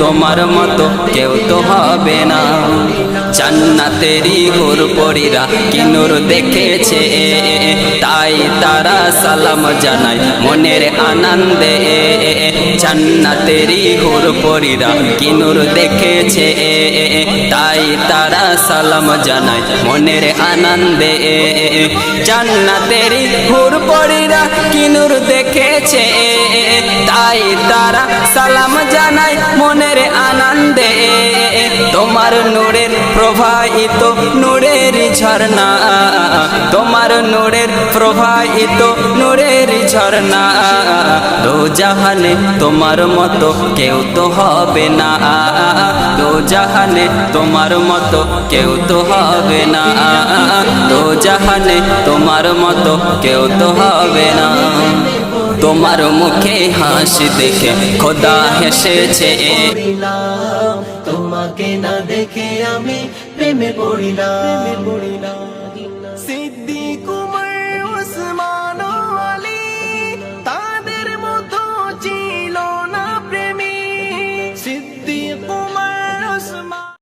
তোমার মতো কেউ তো হবে না। জান্নাতেরই হুর পরীরা কি নূর দেখেছে, তাই তারা সালাম জানায় মনের আনন্দে। জান্নাতেরই হুর পরীরা কি নূর দেখেছে, তাই তারা সালাম জানায় মনের আনন্দে। জান্নাতেরই হুর পরীরা কি নূর দেখেছে, তাই তারা সালাম জানায় মনের আনন্দে। তোমার নূরের প্রবাহিত নূরের ঝর্ণা, তোমার নূরের প্রবাহিত নূরের ঝর্ণা। দো জাহানে তোমার মতো কেউ তো হবে না, দো জাহানে তোমার মতো কেউ তো হবে না, দো জাহানে তোমার মতো কেউ তো হবে না। তোমার মুখে হাসি দেখে খোদা হেসেছে, তোমাকে না দেখে আমি প্রেমে পড়িলাম।